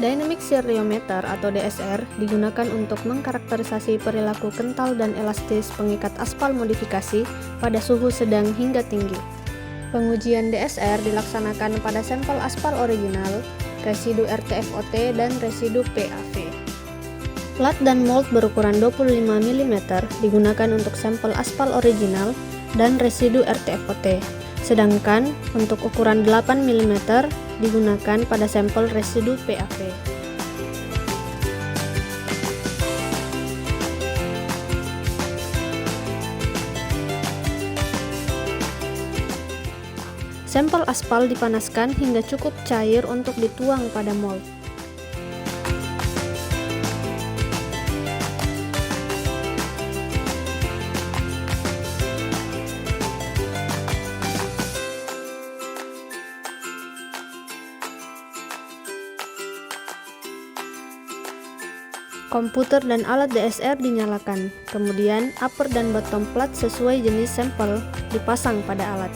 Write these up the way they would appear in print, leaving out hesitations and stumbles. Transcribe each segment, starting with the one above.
Dynamic Seriometer atau DSR digunakan untuk mengkarakterisasi perilaku kental dan elastis pengikat aspal modifikasi pada suhu sedang hingga tinggi. Pengujian DSR dilaksanakan pada sampel aspal original, residu RTFOT, dan residu PAV. Plat dan mold berukuran 25 mm digunakan untuk sampel aspal original dan residu RTFOT, sedangkan untuk ukuran 8 mm digunakan pada sampel residu PAV. Sampel aspal dipanaskan hingga cukup cair untuk dituang pada mold. Komputer dan alat DSR dinyalakan, kemudian upper dan bottom plat sesuai jenis sampel dipasang pada alat.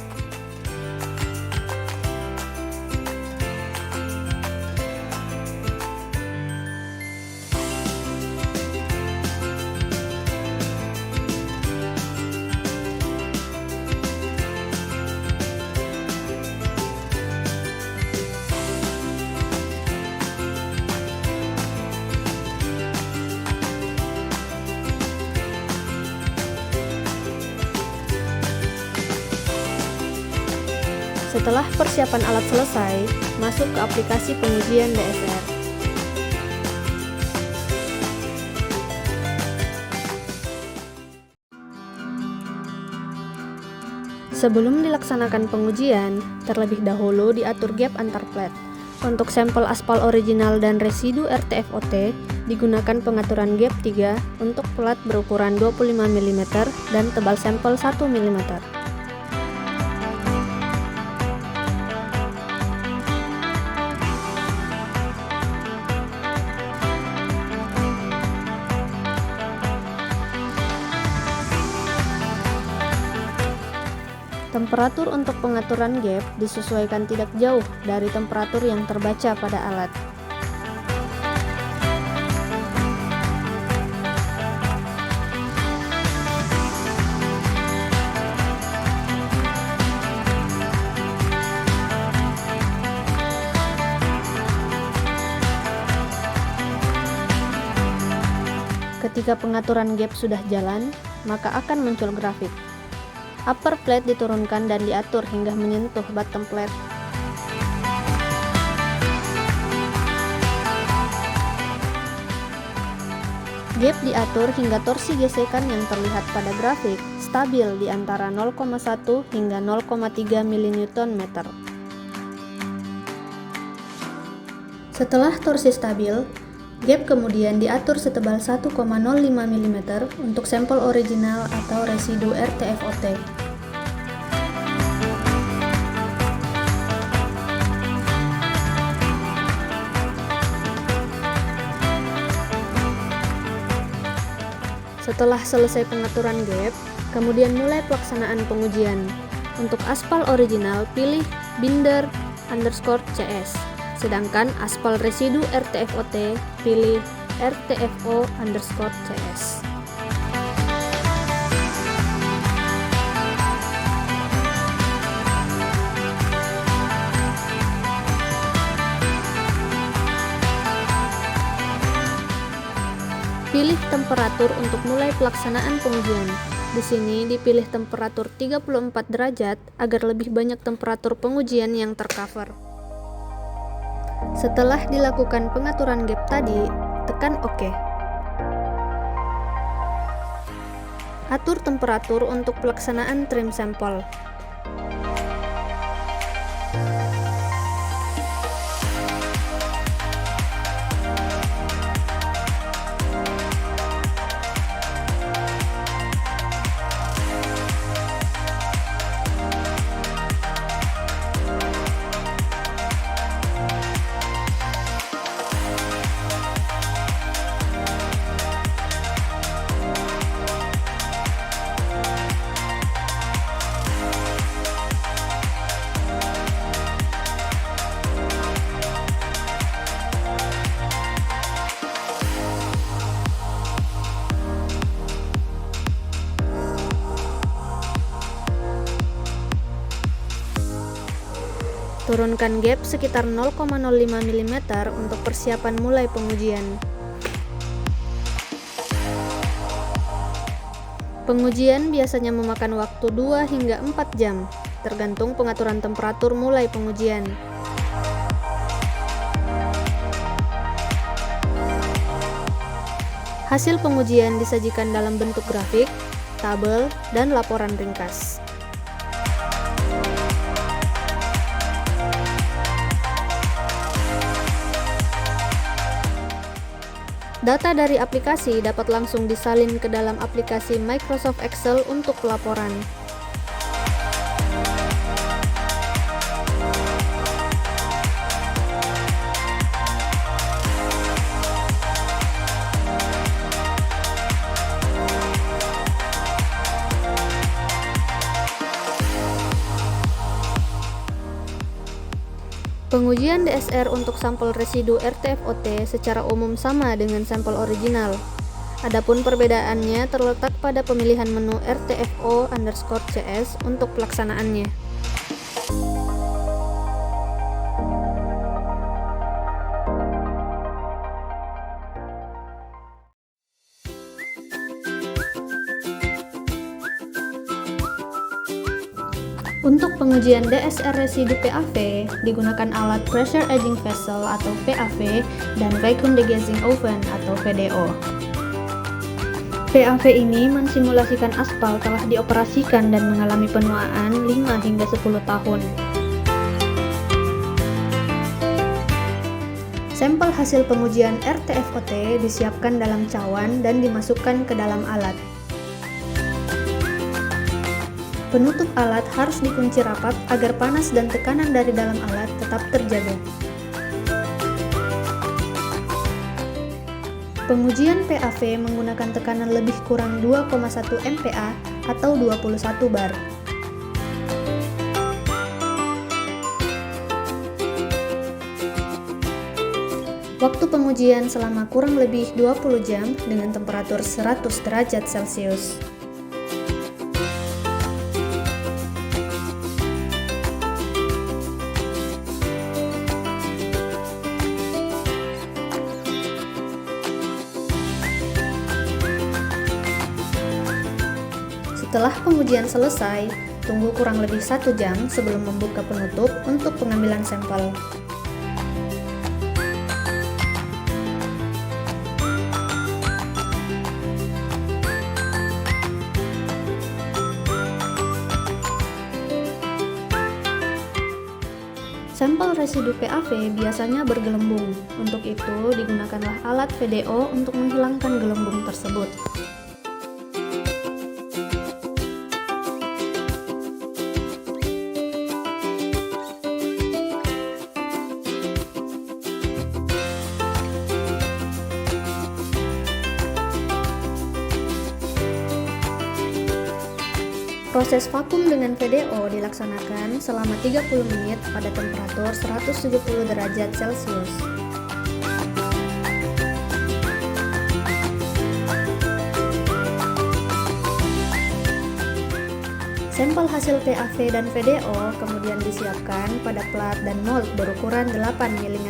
Setelah persiapan alat selesai, masuk ke aplikasi pengujian DSR. Sebelum dilaksanakan pengujian, terlebih dahulu diatur gap antar plat. Untuk sampel aspal original dan residu RTFOT, digunakan pengaturan gap 3 untuk plat berukuran 25 mm dan tebal sampel 1 mm. Temperatur untuk pengaturan gap disesuaikan tidak jauh dari temperatur yang terbaca pada alat. Ketika pengaturan gap sudah jalan, maka akan muncul grafik. Upper plate diturunkan dan diatur hingga menyentuh bottom plate. Gap diatur hingga torsi gesekan yang terlihat pada grafik stabil di antara 0,1 hingga 0,3 mN. Setelah torsi stabil, gap kemudian diatur setebal 1,05 mm untuk sampel original atau residu RTFOT. Setelah selesai pengaturan gap, kemudian mulai pelaksanaan pengujian. Untuk aspal original, pilih binder_CS. Sedangkan aspal residu RTFOT, pilih RTFO_CS. Pilih temperatur untuk mulai pelaksanaan pengujian. Di sini dipilih temperatur 34 derajat agar lebih banyak temperatur pengujian yang tercover. Setelah dilakukan pengaturan gap tadi, tekan OK. Atur temperatur untuk pelaksanaan trim sampel. Turunkan gap sekitar 0,05 mm untuk persiapan mulai pengujian. Pengujian biasanya memakan waktu 2 hingga 4 jam, tergantung pengaturan temperatur mulai pengujian. Hasil pengujian disajikan dalam bentuk grafik, tabel, dan laporan ringkas. Data dari aplikasi dapat langsung disalin ke dalam aplikasi Microsoft Excel untuk pelaporan. Pengujian DSR untuk sampel residu RTFOT secara umum sama dengan sampel original. Adapun perbedaannya terletak pada pemilihan menu RTFO_CS untuk pelaksanaannya. Untuk pengujian DSR residu PAV, digunakan alat Pressure Aging Vessel atau PAV dan Vacuum Degassing Oven atau VDO. PAV ini mensimulasikan aspal telah dioperasikan dan mengalami penuaan 5 hingga 10 tahun. Sampel hasil pengujian RTFOT disiapkan dalam cawan dan dimasukkan ke dalam alat. Penutup alat harus dikunci rapat agar panas dan tekanan dari dalam alat tetap terjaga. Pengujian PAV menggunakan tekanan lebih kurang 2,1 MPa atau 21 bar. Waktu pengujian selama kurang lebih 20 jam dengan temperatur 100 derajat Celcius. Setelah pengujian selesai, tunggu kurang lebih 1 jam sebelum membuka penutup untuk pengambilan sampel. Sampel residu PAV biasanya bergelembung. Untuk itu, digunakanlah alat VDO untuk menghilangkan gelembung tersebut. Proses vakum dengan VDO dilaksanakan selama 30 menit pada temperatur 170 derajat Celcius. Sampel hasil PAV dan VDO kemudian disiapkan pada plat dan mold berukuran 8 mm.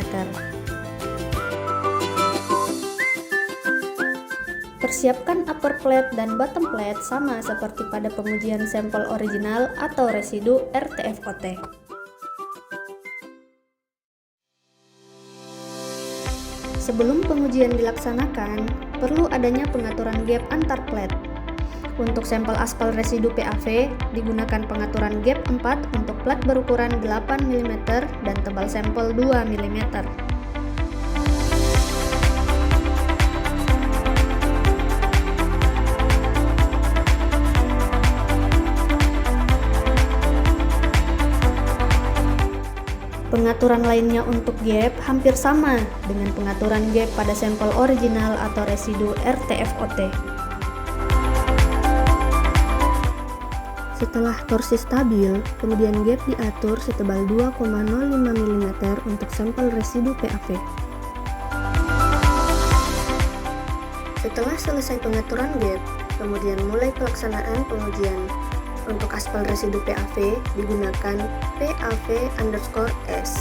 Persiapkan upper plate dan bottom plate sama seperti pada pengujian sampel original atau residu RTFOT. Sebelum pengujian dilaksanakan, perlu adanya pengaturan gap antar plate. Untuk sampel aspal residu PAV, digunakan pengaturan gap 4 untuk plat berukuran 8 mm dan tebal sampel 2 mm. Pengaturan lainnya untuk gap hampir sama dengan pengaturan gap pada sampel original atau residu RTFOT. Setelah torsi stabil, kemudian gap diatur setebal 2,05 mm untuk sampel residu PAV. Setelah selesai pengaturan gap, kemudian mulai pelaksanaan pengujian. Untuk aspal residu PAV digunakan PAV_S.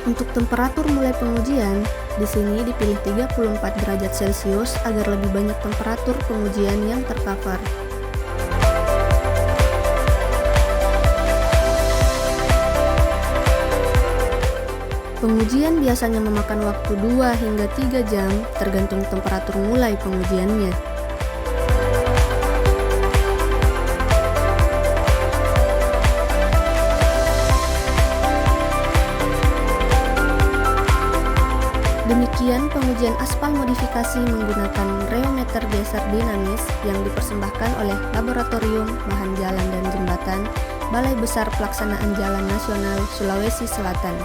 Untuk temperatur mulai pengujian, di sini dipilih 34 derajat Celcius agar lebih banyak temperatur pengujian yang tercover. Pengujian biasanya memakan waktu 2 hingga 3 jam tergantung temperatur mulai pengujiannya. Demikian pengujian aspal modifikasi menggunakan reometer geser dinamis yang dipersembahkan oleh Laboratorium Bahan Jalan dan Jembatan, Balai Besar Pelaksanaan Jalan Nasional Sulawesi Selatan.